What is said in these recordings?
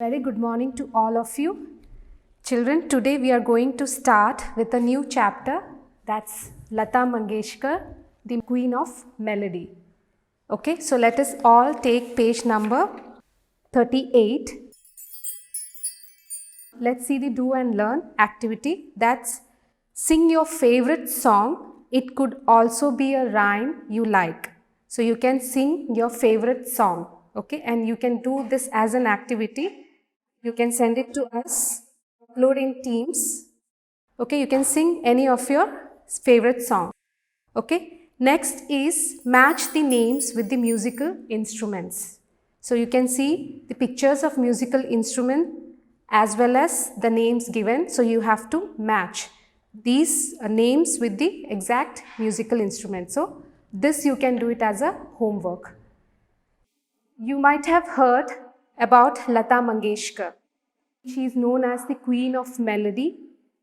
Very good morning to all of you. Children, today we are going to start with a new chapter, that's Lata Mangeshkar, the Queen of Melody. Okay, so let us all take page number 38. Let's see the do and learn activity. That's sing your favorite song. It could also be a rhyme you like. So you can sing your favorite song. Okay, and you can do this as an activity. You can send it to us, upload in Teams. Okay, you can sing any of your favorite song. Okay, next is match the names with the musical instruments. So you can see the pictures of musical instrument as well as the names given. So you have to match these names with the exact musical instrument. So this you can do it as a homework. You might have heard about Lata Mangeshkar. She is known as the Queen of Melody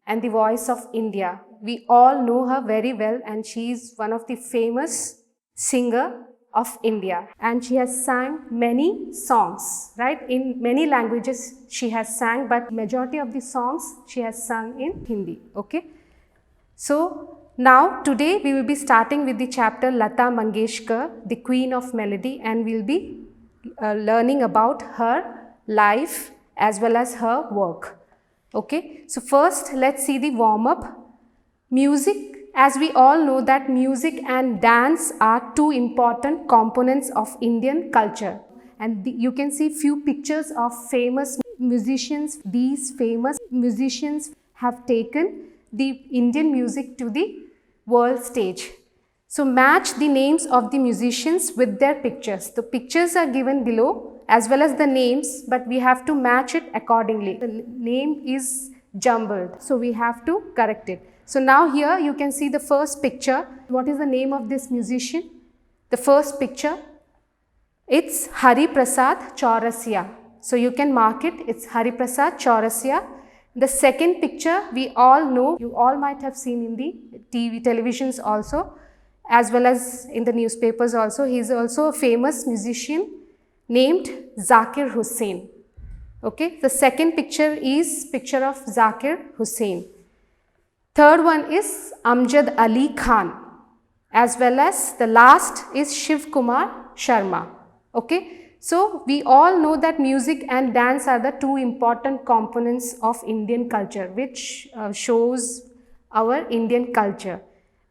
and the Voice of India. We all know her very well, and she is one of the famous singer of India. And she has sang many songs, right? In many languages she has sang, but majority of the songs she has sung in Hindi, okay? So now today we will be starting with the chapter Lata Mangeshkar, the Queen of Melody, and we'll be learning about her life as well as her work. Okay, so first let's see the warm up. Music, as we all know that music and dance are two important components of Indian culture, and you can see few pictures of famous musicians. These famous musicians have taken the Indian music to the world stage. So match the names of the musicians with their pictures. The pictures are given below as well as the names, but we have to match it accordingly. The name is jumbled, so we have to correct it. So now here you can see the first picture. What is the name of this musician? The first picture, it's Hari Prasad Chaurasia. So you can mark it, it's Hari Prasad Chaurasia. The second picture we all know, you all might have seen in the televisions also, as well as in the newspapers also. He is also a famous musician named Zakir Hussain. Okay, the second picture is picture of Zakir Hussain. Third one is Amjad Ali Khan, as well as the last is Shiv Kumar Sharma. Okay, so we all know that music and dance are the two important components of Indian culture, which shows our Indian culture.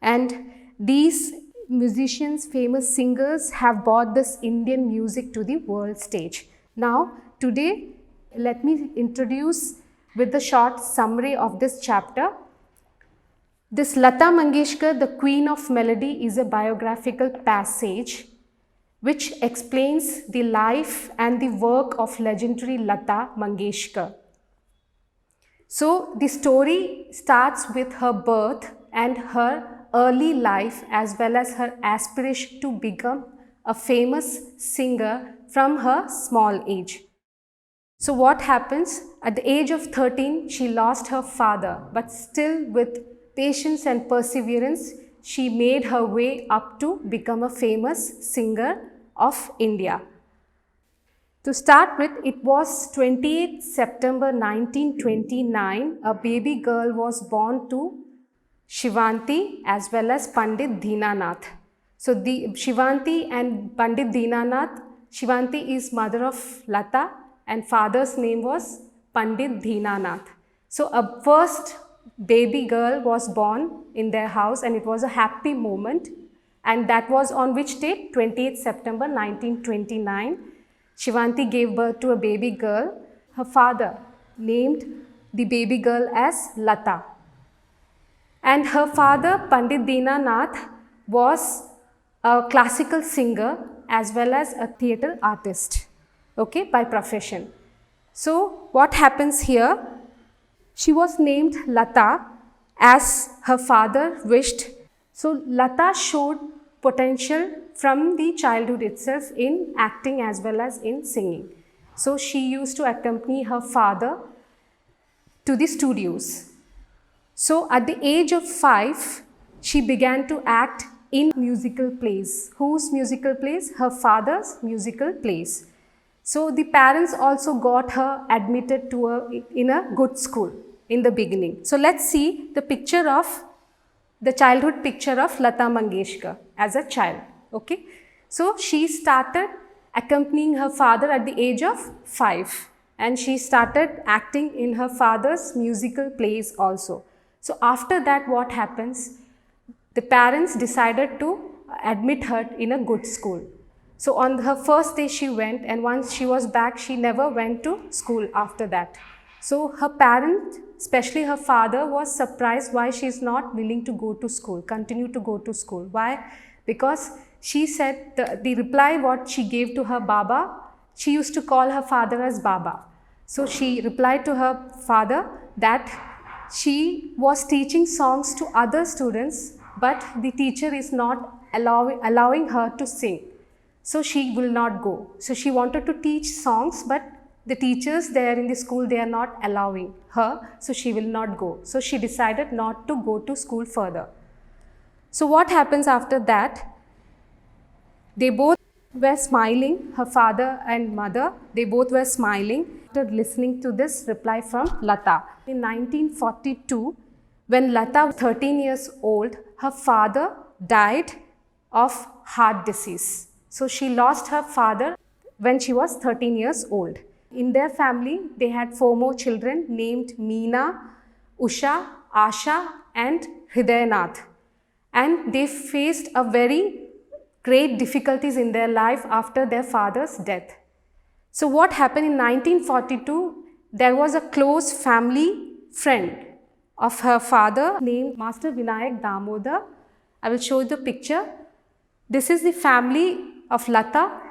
And these musicians, famous singers have brought this Indian music to the world stage. Now, today, let me introduce with the short summary of this chapter. This Lata Mangeshkar, the Queen of Melody, is a biographical passage which explains the life and the work of legendary Lata Mangeshkar. So, the story starts with her birth and her early life as well as her aspiration to become a famous singer from her small age. So what happens? At the age of 13, she lost her father, but still with patience and perseverance, she made her way up to become a famous singer of India. To start with, it was 28th September 1929, a baby girl was born to Shivanti as well as Pandit Dinanath. So the Shivanti and Pandit Dinanath, Shivanti is mother of Lata and father's name was Pandit Dinanath. So a first baby girl was born in their house, and it was a happy moment, and that was on which date? 28th September 1929. Shivanti gave birth to a baby girl. Her father named the baby girl as Lata. And her father, Pandit Dinanath, was a classical singer as well as a theatre artist, okay, by profession. So what happens here? She was named Lata as her father wished. So Lata showed potential from the childhood itself in acting as well as in singing. So she used to accompany her father to the studios. So at the age of 5, she began to act in musical plays. Whose musical plays? Her father's musical plays. So the parents also got her admitted to in a good school in the beginning. So let's see the picture of the childhood picture of Lata Mangeshkar as a child. Okay, so she started accompanying her father at the age of 5, and she started acting in her father's musical plays also. So after that, what happens? The parents decided to admit her in a good school. So on her first day she went, and once she was back, she never went to school after that. So her parent, especially her father, was surprised why she is not willing to go to school, continue to go to school. Why? Because she said the reply what she gave to her Baba, she used to call her father as Baba. So she replied to her father that she was teaching songs to other students, but the teacher is not allowing her to sing. So she will not go. So she wanted to teach songs, but the teachers there in the school, they are not allowing her, so she will not go. So she decided not to go to school further. So what happens after that? They both were smiling, her father and mother, they both were smiling after listening to this reply from Lata. In 1942, when Lata was 13 years old, her father died of heart disease. So she lost her father when she was 13 years old. In their family, they had 4 more children named Meena, Usha, Asha and Hridayanath. And they faced a very great difficulties in their life after their father's death. So what happened in 1942, there was a close family friend of her father named Master Vinayak Damodar. I will show you the picture. This is the family of Lata,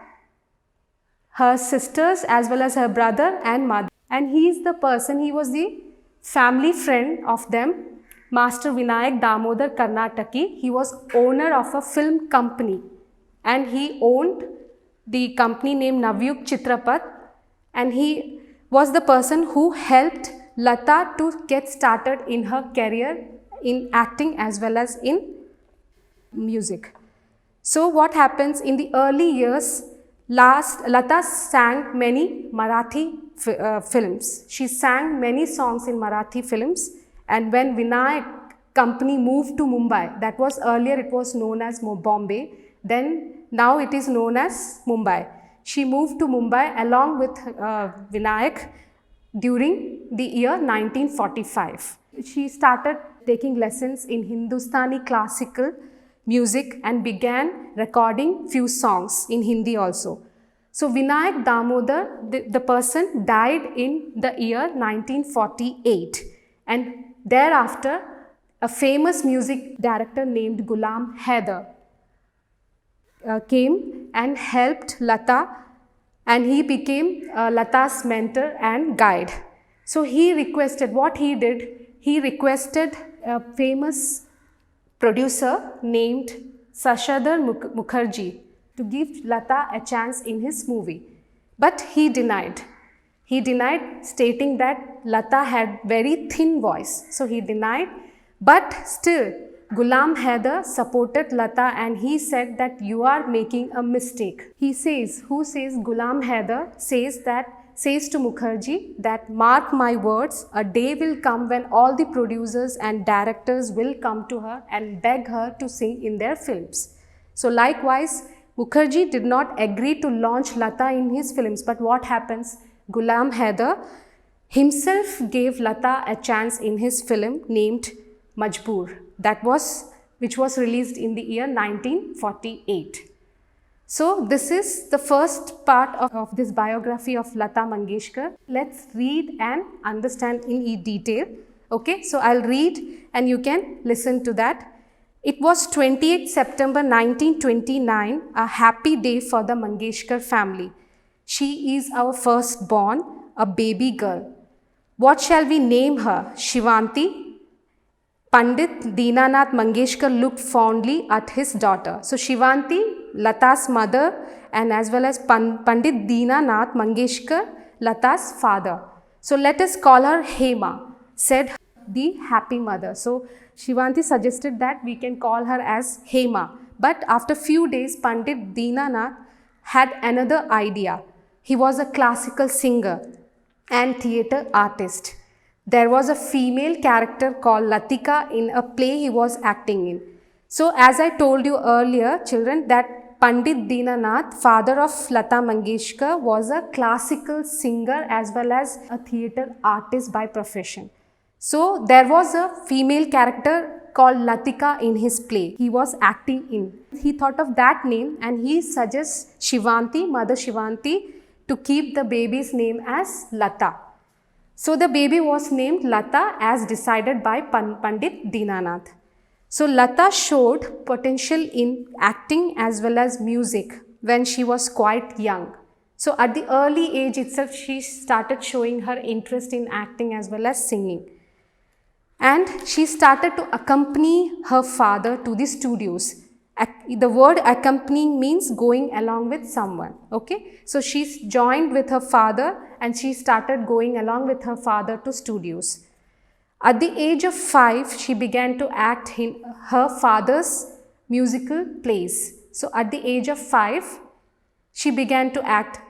her sisters as well as her brother and mother. And he is the person, he was the family friend of them, Master Vinayak Damodar Karnataki. He was owner of a film company, and he owned the company named Navyug Chitrapat, and he was the person who helped Lata to get started in her career in acting as well as in music. So what happens in the early years, Lata sang many Marathi films. She sang many songs in Marathi films, and when Vinayak company moved to Mumbai, that was earlier it was known as Bombay, then now it is known as Mumbai. She moved to Mumbai along with Vinayak during the year 1945. She started taking lessons in Hindustani classical music and began recording few songs in Hindi also. So Vinayak Damodar, the person died in the year 1948, and thereafter a famous music director named Ghulam Haider came and helped Lata, and he became Lata's mentor and guide. So he requested, what he did, he requested a famous producer named Sashadhar Mukherjee to give Lata a chance in his movie. But he denied. He denied, stating that Lata had very thin voice. So he denied, but still Ghulam Haider supported Lata, and he said that you are making a mistake. He says, who says? Ghulam Haider says to Mukherjee that mark my words, a day will come when all the producers and directors will come to her and beg her to sing in their films. So likewise, Mukherjee did not agree to launch Lata in his films, but what happens? Ghulam Haider himself gave Lata a chance in his film named Majboor, which was released in the year 1948. So this is the first part of this biography of Lata Mangeshkar. Let's read and understand in detail. Okay, so I'll read and you can listen to that. It was 28 September 1929, a happy day for the Mangeshkar family. She is our firstborn, a baby girl. What shall we name her? Shivanti? Pandit Dinanath Mangeshkar looked fondly at his daughter. So Shivanti, Lata's mother, and as well as Pandit Dinanath Mangeshkar, Lata's father. So let us call her Hema, said the happy mother. So Shivanti suggested that we can call her as Hema. But after few days, Pandit Dinanath had another idea. He was a classical singer and theatre artist. There was a female character called Latika in a play he was acting in. So as I told you earlier, children, that Pandit Dinanath, father of Lata Mangeshkar, was a classical singer as well as a theatre artist by profession. So there was a female character called Latika in his play he was acting in. He thought of that name and he suggests Shivanti, Mother Shivanti, to keep the baby's name as Lata. So the baby was named Lata as decided by Pandit Dinanath. So Lata showed potential in acting as well as music when she was quite young. So at the early age itself, she started showing her interest in acting as well as singing. And she started to accompany her father to the studios. The word accompanying means going along with someone. Okay, so she joined with her father and she started going along with her father to studios. At the age of 5, she began to act in her father's musical plays. So at the age of 5, she began to act,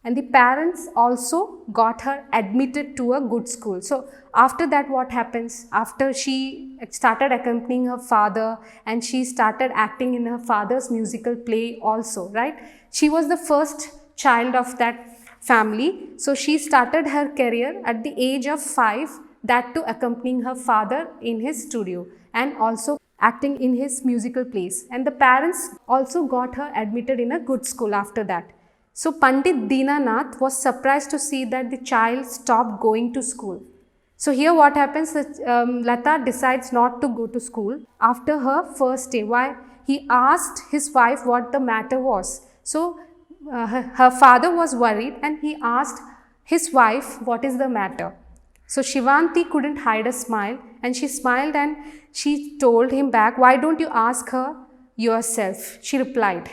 and the parents also got her admitted to a good school. So after that, what happens? After she started accompanying her father and she started acting in her father's musical play also, right? She was the first child of that family. So she started her career at the age of 5, that too accompanying her father in his studio and also acting in his musical plays. And the parents also got her admitted in a good school after that. So Pandit Dinanath was surprised to see that the child stopped going to school. So here what happens is Lata decides not to go to school after her first day. Why? He asked his wife what the matter was. So her father was worried and he asked his wife what is the matter. So Shivanti couldn't hide a smile and she smiled and she told him back, why don't you ask her yourself? She replied,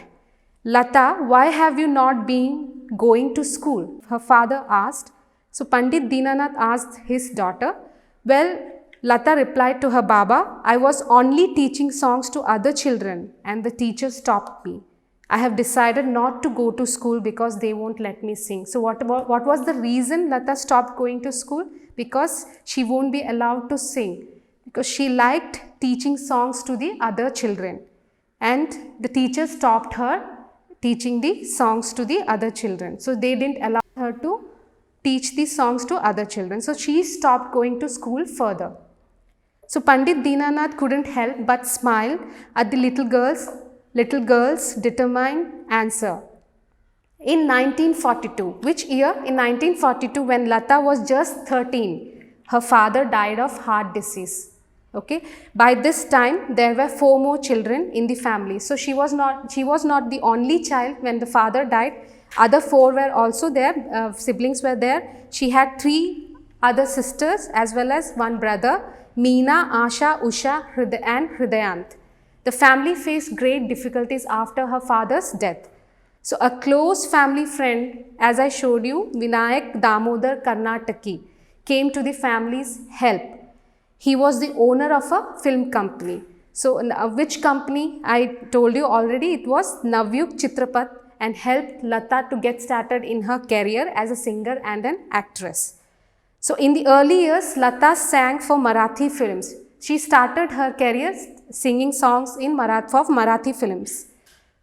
Lata, why have you not been going to school? Her father asked. So Pandit Dinanath asked his daughter. Well, Lata replied to her Baba, I was only teaching songs to other children and the teacher stopped me. I have decided not to go to school because they won't let me sing. So what was the reason Lata stopped going to school? Because she won't be allowed to sing. Because she liked teaching songs to the other children. And the teacher stopped her teaching the songs to the other children. So they didn't allow her to teach the songs to other children. So she stopped going to school further. So Pandit Dinanath couldn't help but smile at the little girl's determined answer. In 1942, which year? In 1942, when Lata was just 13, her father died of heart disease. Okay. By this time, there were 4 more children in the family. So she was not the only child when the father died. Other 4 were also there, siblings were there. She had 3 other sisters as well as 1 brother, Meena, Asha, Usha and Hridayant. The family faced great difficulties after her father's death. So a close family friend, as I showed you, Vinayak Damodar Karnataki, came to the family's help. He was the owner of a film company. So which company? I told you already, it was Navyug Chitrapat, and helped Lata to get started in her career as a singer and an actress. So in the early years, Lata sang for Marathi films. She started her career singing songs in Marathi films.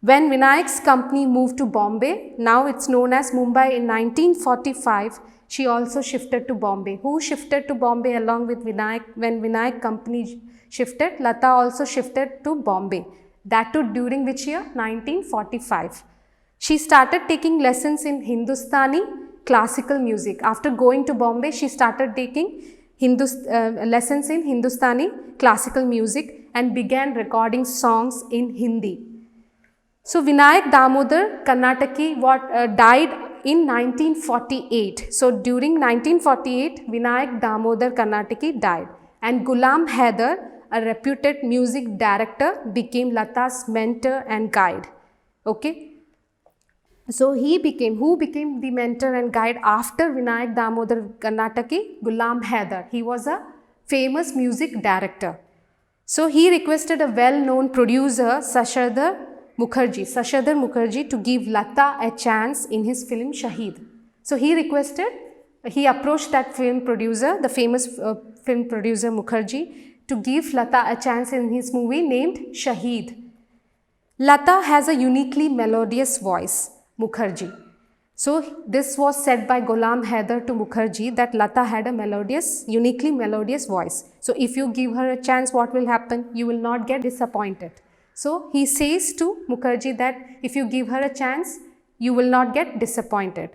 When Vinayak's company moved to Bombay, now it's known as Mumbai, in 1945, she also shifted to Bombay. Who shifted to Bombay along with Vinayak? When Vinayak company shifted, Lata also shifted to Bombay. That too during which year? 1945. She started taking lessons in Hindustani classical music. After going to Bombay, she started taking lessons in Hindustani classical music and began recording songs in Hindi. So Vinayak Damodar Karnataki died in 1948. So during 1948, Vinayak Damodar Karnataki died, and Ghulam Haider, a reputed music director, became Lata's mentor and guide. Okay. So who became the mentor and guide after Vinayak Damodar Karnataki? Ghulam Haider. He was a famous music director. So he requested a well-known producer, Sashadhar Mukherjee, Sashadhar Mukherjee, to give Lata a chance in his film Shaheed. So he approached that film producer, the famous film producer Mukherjee, to give Lata a chance in his movie named Shaheed. Lata has a uniquely melodious voice, Mukherjee. So this was said by Ghulam Haider to Mukherjee that Lata had a uniquely melodious voice. So if you give her a chance, what will happen? You will not get disappointed. So he says to Mukherjee that if you give her a chance, you will not get disappointed.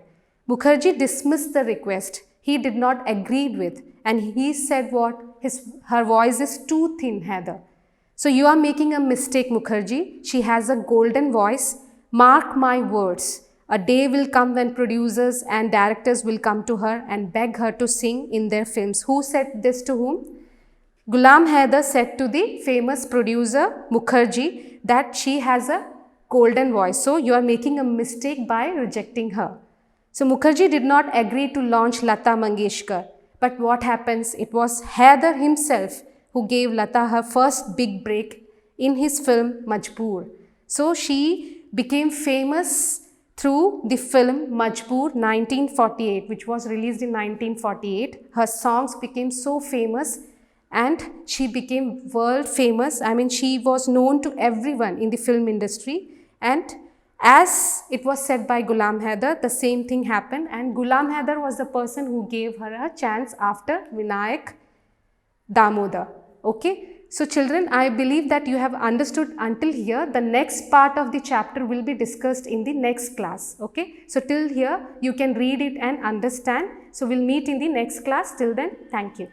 Mukherjee dismissed the request. He did not agree with, and he said her voice is too thin, Haider. So you are making a mistake, Mukherjee. She has a golden voice. Mark my words. A day will come when producers and directors will come to her and beg her to sing in their films. Who said this to whom? Ghulam Haider said to the famous producer Mukherjee that she has a golden voice. So you are making a mistake by rejecting her. So Mukherjee did not agree to launch Lata Mangeshkar. But what happens? It was Haider himself who gave Lata her first big break in his film Majboor. So she became famous through the film Majboor 1948, which was released in 1948. Her songs became so famous and she became world famous. I mean, she was known to everyone in the film industry, and as it was said by Ghulam Haider, the same thing happened, and Ghulam Haider was the person who gave her a chance after Vinayak Damodar. Okay. So children, I believe that you have understood until here. The next part of the chapter will be discussed in the next class. Okay. So till here, you can read it and understand. So we'll meet in the next class. Till then, thank you.